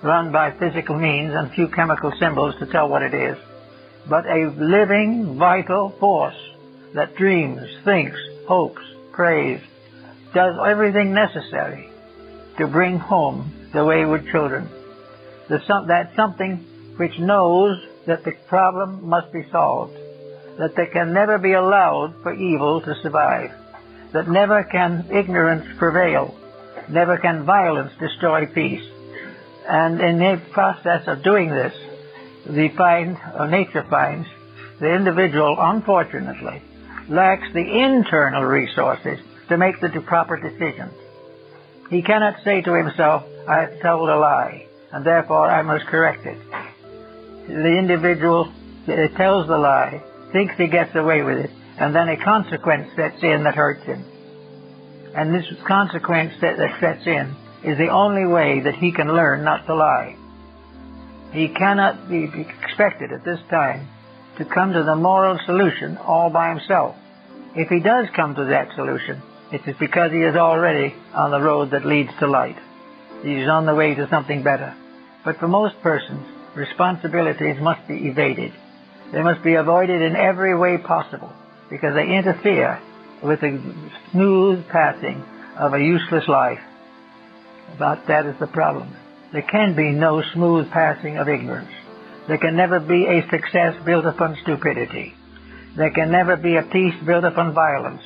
run by physical means and few chemical symbols to tell what it is, but a living, vital force that dreams, thinks, hopes, prays, does everything necessary to bring home the wayward children. That something which knows that the problem must be solved, that there can never be allowed for evil to survive, that never can ignorance prevail, never can violence destroy peace. And in the process of doing this, nature finds the individual, unfortunately, lacks the internal resources to make the proper decisions. He cannot say to himself, I have told a lie, and therefore I must correct it. The individual tells the lie, thinks he gets away with it, and then a consequence sets in that hurts him. And this consequence that sets in is the only way that he can learn not to lie. He cannot be expected at this time to come to the moral solution all by himself. If he does come to that solution, it is because he is already on the road that leads to light. He is on the way to something better. But for most persons, responsibilities must be evaded. They must be avoided in every way possible, because they interfere with the smooth passing of a useless life. But that is the problem. There can be no smooth passing of ignorance. There can never be a success built upon stupidity. There can never be a peace built upon violence.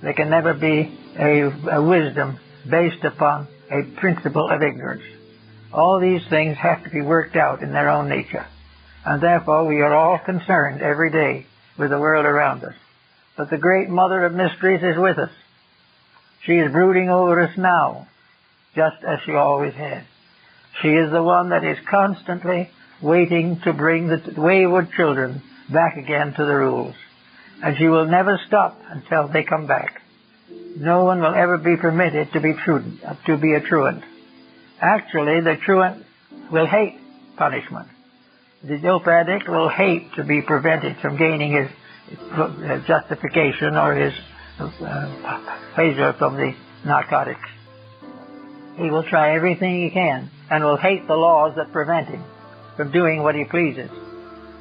There can never be a wisdom based upon a principle of ignorance. All these things have to be worked out in their own nature. And therefore we are all concerned every day with the world around us. But the great mother of mysteries is with us. She is brooding over us now, just as she always has. She is the one that is constantly waiting to bring the wayward children back again to the rules. And she will never stop until they come back. No one will ever be permitted to be a truant. Actually, the truant will hate punishment. The dope addict will hate to be prevented from gaining his justification or his pleasure from the narcotics. He will try everything he can and will hate the laws that prevent him from doing what he pleases.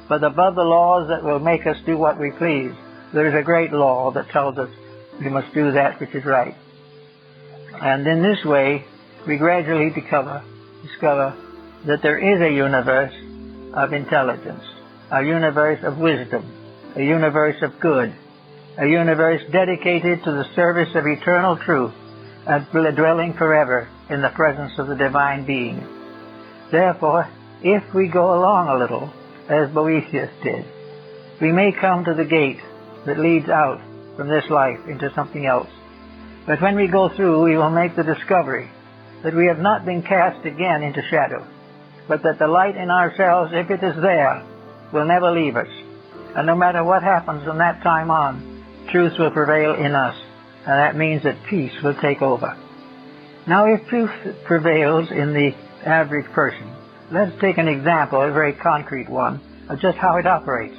But above the laws that will make us do what we please, there is a great law that tells us we must do that which is right. And in this way, we gradually discover that there is a universe of intelligence, a universe of wisdom, a universe of good, a universe dedicated to the service of eternal truth and dwelling forever in the presence of the divine being. Therefore, if we go along a little, as Boethius did, we may come to the gate that leads out from this life into something else. But when we go through, we will make the discovery that we have not been cast again into shadow, but that the light in ourselves, if it is there, will never leave us. And no matter what happens from that time on, truth will prevail in us, and that means that peace will take over. Now, if truth prevails in the average person, let's take an example, a very concrete one, of just how it operates.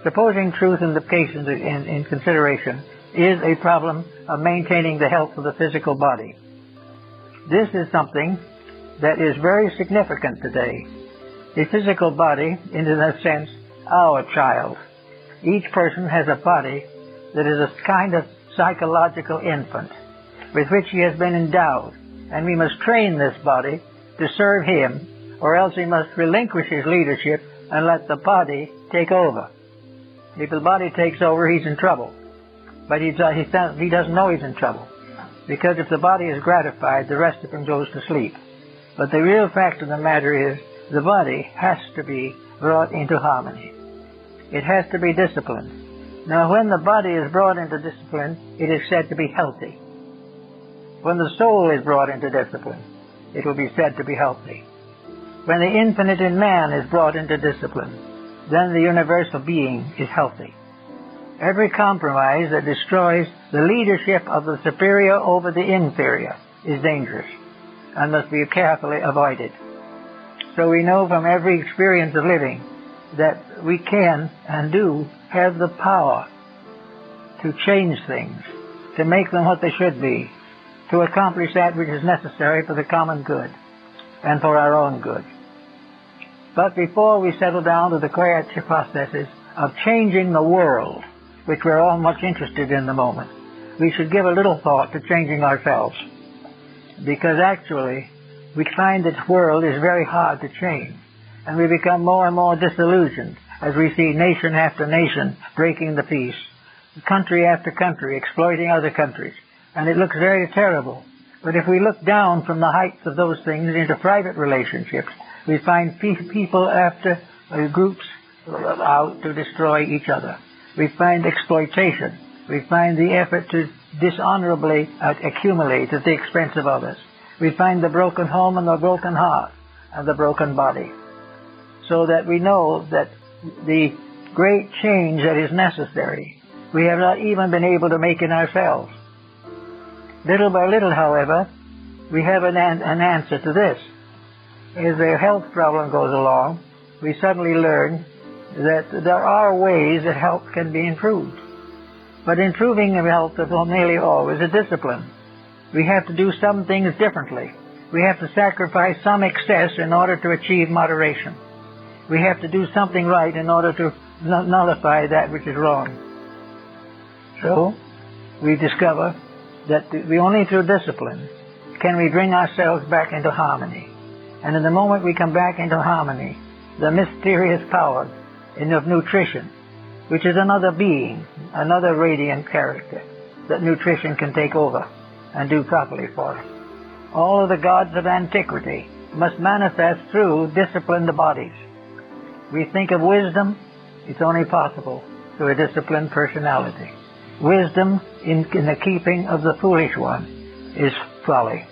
Supposing truth in the case in consideration is a problem of maintaining the health of the physical body. This is something that is very significant today. The physical body is, in a sense, our child. Each person has a body that is a kind of psychological infant with which he has been endowed, and we must train this body to serve him, or else he must relinquish his leadership and let the body take over. If the body takes over, he's in trouble. But he doesn't know he's in trouble, because if the body is gratified, the rest of him goes to sleep. But the real fact of the matter is, the body has to be brought into harmony. It has to be disciplined. Now, when the body is brought into discipline, it is said to be healthy. When the soul is brought into discipline, it will be said to be healthy. When the infinite in man is brought into discipline, then the universal being is healthy. Every compromise that destroys the leadership of the superior over the inferior is dangerous and must be carefully avoided. So we know from every experience of living that we can and do have the power to change things, to make them what they should be, to accomplish that which is necessary for the common good and for our own good. But before we settle down to the creative processes of changing the world, which we're all much interested in the moment, we should give a little thought to changing ourselves. Because actually, we find that the world is very hard to change, and we become more and more disillusioned as we see nation after nation breaking the peace, country after country exploiting other countries, and it looks very terrible. But if we look down from the heights of those things into private relationships, we find people after groups out to destroy each other. We find exploitation. We find the effort to dishonorably accumulate at the expense of others. We find the broken home and the broken heart and the broken body. So that we know that the great change that is necessary, we have not even been able to make in ourselves. Little by little, however, we have an answer to this. As the health problem goes along, we suddenly learn that there are ways that health can be improved. But improving health is nearly always a discipline. We have to do some things differently. We have to sacrifice some excess in order to achieve moderation. We have to do something right in order to nullify that which is wrong. So, we discover that only through discipline can we bring ourselves back into harmony. And in the moment we come back into harmony, the mysterious power of nutrition, which is another being, another radiant character, that nutrition can take over and do properly for us. All of the gods of antiquity must manifest through disciplined bodies. We think of wisdom, it's only possible through a disciplined personality. Wisdom in the keeping of the foolish one is folly.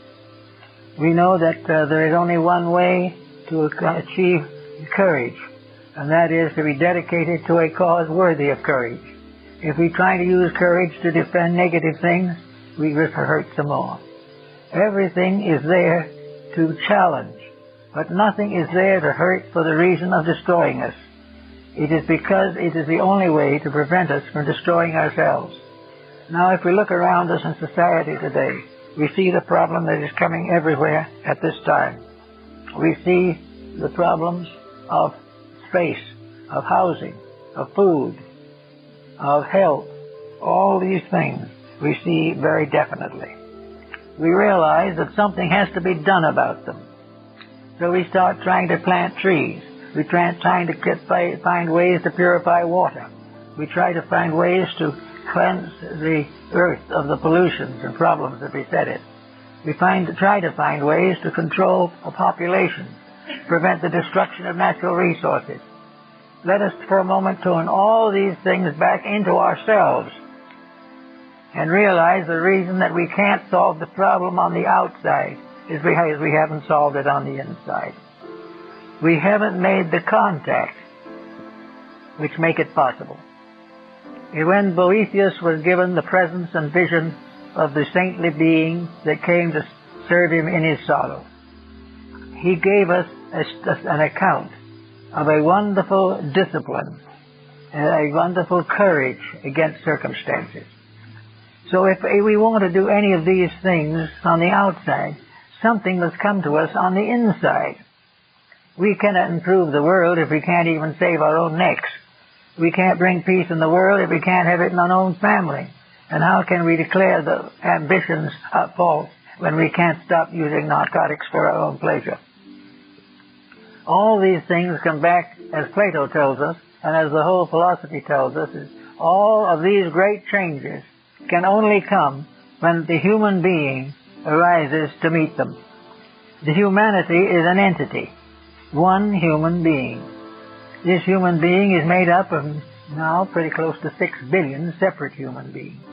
We know that there is only one way to achieve courage, and that is to be dedicated to a cause worthy of courage. If we try to use courage to defend negative things, we risk hurt some more. Everything is there to challenge, but nothing is there to hurt for the reason of destroying us. It is because it is the only way to prevent us from destroying ourselves. Now, if we look around us in society today, we see the problem that is coming everywhere at this time. We see the problems of space, of housing, of food, of health, all these things we see very definitely. We realize that something has to be done about them. So we start trying to plant trees. We trying to find ways to purify water. We try to find ways to cleanse the earth of the pollutions and problems that beset it. We try to find ways to control a population, prevent the destruction of natural resources. Let us for a moment turn all these things back into ourselves and realize the reason that we can't solve the problem on the outside is because we haven't solved it on the inside. We haven't made the contact which make it possible. When Boethius was given the presence and vision of the saintly being that came to serve him in his sorrow, he gave us an account of a wonderful discipline and a wonderful courage against circumstances. So if we want to do any of these things on the outside, something must come to us on the inside. We cannot improve the world if we can't even save our own necks. We can't bring peace in the world if we can't have it in our own family. And how can we declare the ambitions are false when we can't stop using narcotics for our own pleasure? All these things come back, as Plato tells us, and as the whole philosophy tells us, is all of these great changes can only come when the human being arises to meet them. The humanity is an entity, one human being. This human being is made up of now pretty close to 6 billion separate human beings.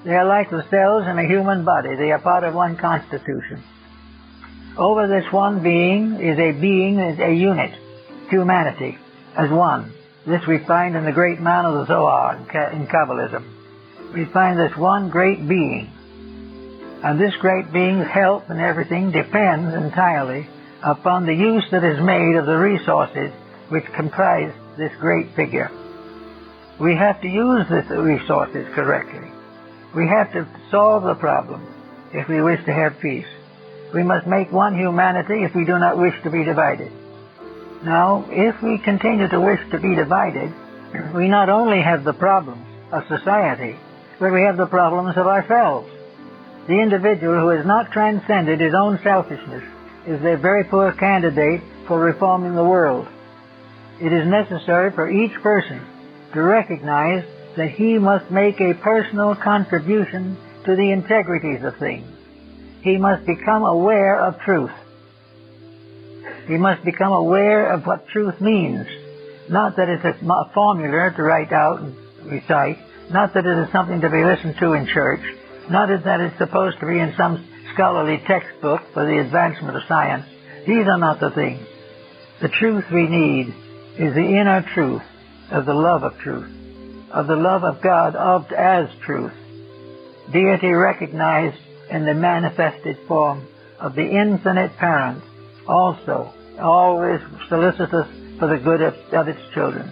They are like the cells in a human body. They are part of one constitution. Over this one being is a unit, humanity, as one. This we find in the great man of the Zohar in Kabbalism. We find this one great being. And this great being's help and everything depends entirely upon the use that is made of the resources which comprise this great figure. We have to use these resources correctly. We have to solve the problem if we wish to have peace. We must make one humanity if we do not wish to be divided. Now, if we continue to wish to be divided, we not only have the problems of society, but we have the problems of ourselves. The individual who has not transcended his own selfishness is a very poor candidate for reforming the world. It is necessary for each person to recognize that he must make a personal contribution to the integrities of things. He must become aware of truth. He must become aware of what truth means. Not that it's a formula to write out and recite, not that it is something to be listened to in church, not that it's supposed to be in some scholarly textbook for the advancement of science. These are not the things. The truth we need is the inner truth of the love of truth, of the love of God as truth. Deity recognized in the manifested form of the infinite parent, also always solicitous for the good of its children.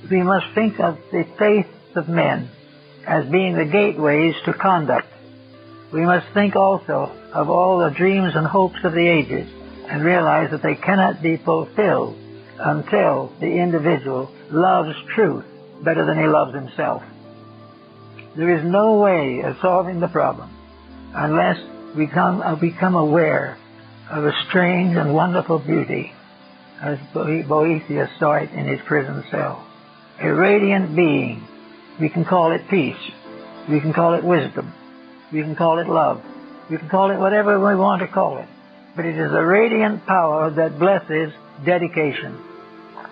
We must think of the faith of men as being the gateways to conduct. We must think also of all the dreams and hopes of the ages and realize that they cannot be fulfilled until the individual loves truth better than he loves himself. There is no way of solving the problem unless we become aware of a strange and wonderful beauty, as Boethius saw it in his prison cell. A radiant being. We can call it peace. We can call it wisdom. We can call it love. We can call it whatever we want to call it. But it is a radiant power that blesses dedication,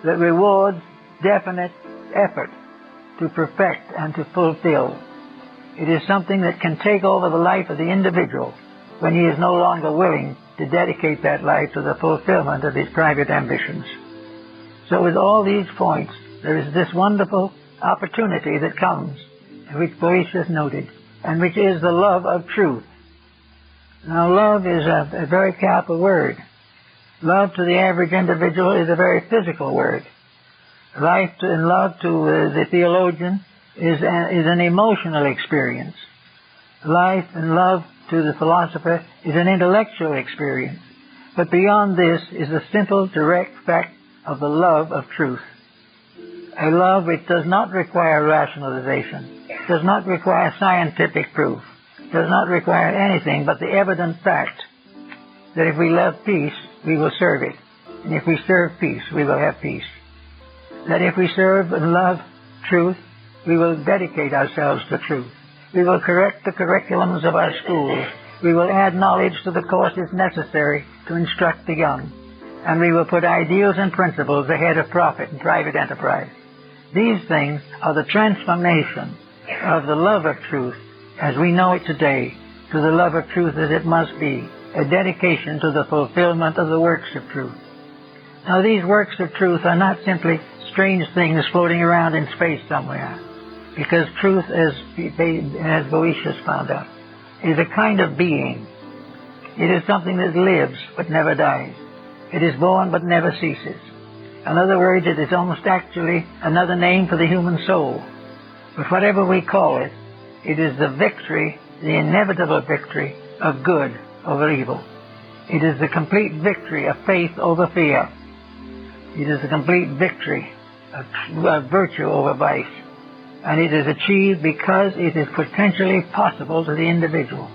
that rewards definite effort to perfect and to fulfill. It is something that can take over the life of the individual when he is no longer willing to dedicate that life to the fulfillment of his private ambitions. So with all these points, there is this wonderful opportunity that comes, which Boethius noted, and which is the love of truth. Now, love is a very capital word. Love to the average individual is a very physical word. Life and love to the theologian is an emotional experience. Life and love to the philosopher is an intellectual experience. But beyond this is the simple, direct fact of the love of truth. A love which does not require rationalization, does not require scientific proof, does not require anything but the evident fact that if we love peace, we will serve it. And if we serve peace, we will have peace. That if we serve and love truth, we will dedicate ourselves to truth. We will correct the curriculums of our schools. We will add knowledge to the courses necessary to instruct the young. And we will put ideals and principles ahead of profit and private enterprise. These things are the transformation of the love of truth as we know it today to the love of truth as it must be a dedication to the fulfillment of the works of truth. Now, these works of truth are not simply strange things floating around in space somewhere, because truth, as Boetius found out, is a kind of being. It is something that lives but never dies. It is born but never ceases. In other words, it is almost actually another name for the human soul. But whatever we call it, it is the victory, the inevitable victory of good over evil. It is the complete victory of faith over fear. It is the complete victory of virtue over vice. And it is achieved because it is potentially possible to the individual.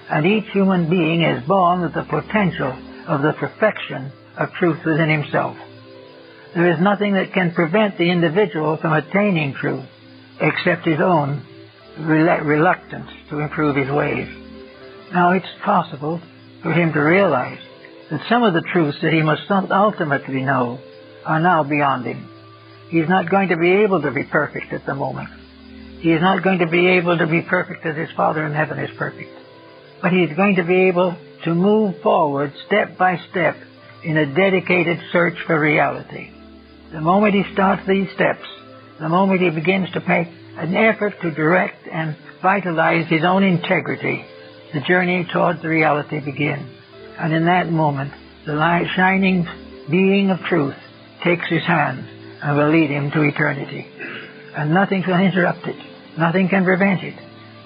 And each human being is born with the potential of the perfection of truth within himself. There is nothing that can prevent the individual from attaining truth except his own reluctance to improve his ways. Now, it's possible for him to realize that some of the truths that he must ultimately know are now beyond him. He's not going to be able to be perfect at the moment. He is not going to be able to be perfect as his Father in heaven is perfect. But he's going to be able to move forward step by step in a dedicated search for reality. The moment he starts these steps, the moment he begins to make an effort to direct and vitalize his own integrity, the journey towards the reality begins. And in that moment, the light shining being of truth takes his hand and will lead him to eternity. And nothing can interrupt it. Nothing can prevent it.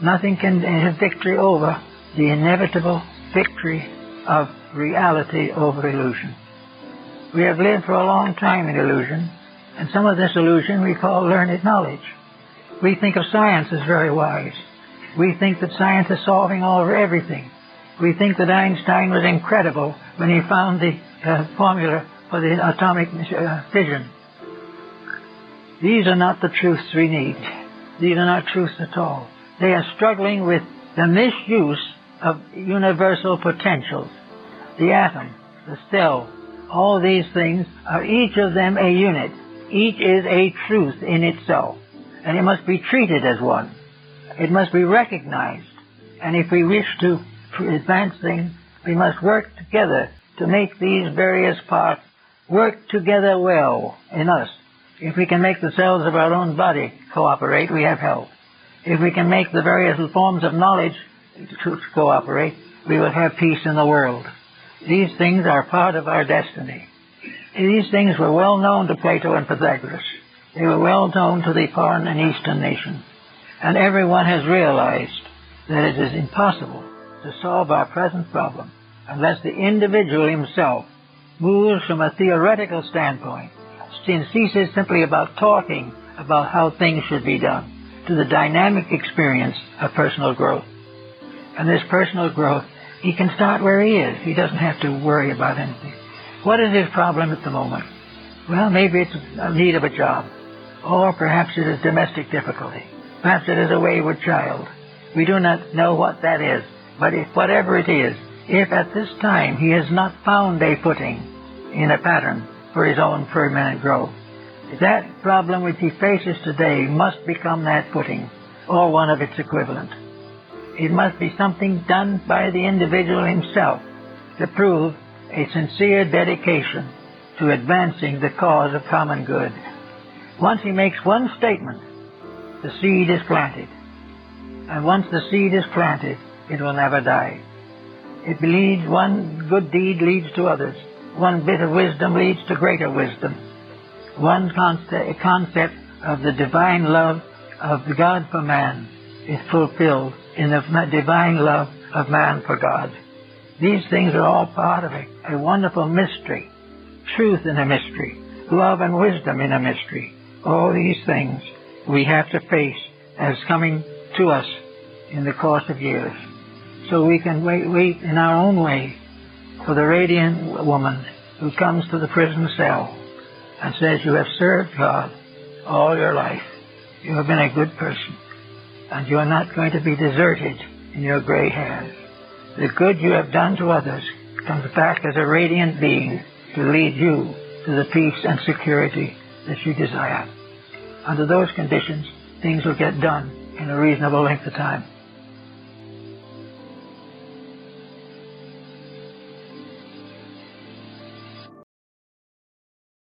Nothing can have victory over the inevitable victory of reality over illusion. We have lived for a long time in illusion, and some of this illusion we call learned knowledge. We think of science as very wise. We think that science is solving everything. We think that Einstein was incredible when he found the formula for the atomic fission. These are not the truths we need. These are not truths at all. They are struggling with the misuse of universal potentials. The atom, the cell, all these things are each of them a unit. Each is a truth in itself. And it must be treated as one. It must be recognized. And if we wish to advance things, we must work together to make these various parts work together well in us. If we can make the cells of our own body cooperate, we have health. If we can make the various forms of knowledge to cooperate, we will have peace in the world. These things are part of our destiny. These things were well known to Plato and Pythagoras. They were well known to the foreign and Eastern nations. And everyone has realized that it is impossible to solve our present problem unless the individual himself moves from a theoretical standpoint and ceases simply about talking about how things should be done to the dynamic experience of personal growth. And this personal growth, he can start where he is. He doesn't have to worry about anything. What is his problem at the moment? Well, maybe it's a need of a job. Or perhaps it is domestic difficulty. Perhaps it is a wayward child. We do not know what that is. But whatever it is, if at this time he has not found a footing in a pattern for his own permanent growth, that problem which he faces today must become that footing, or one of its equivalent. It must be something done by the individual himself to prove a sincere dedication to advancing the cause of common good. Once he makes one statement, the seed is planted. And once the seed is planted, it will never die. It leads, one good deed leads to others. One bit of wisdom leads to greater wisdom. One concept of the divine love of God for man is fulfilled in the divine love of man for God. These things are all part of a wonderful mystery. Truth in a mystery. Love and wisdom in a mystery. All these things we have to face as coming to us in the course of years. So we can wait in our own way for the radiant woman who comes to the prison cell and says, you have served God all your life. You have been a good person. And you are not going to be deserted in your gray hairs. The good you have done to others comes back as a radiant being to lead you to the peace and security that you desire. Under those conditions, things will get done in a reasonable length of time.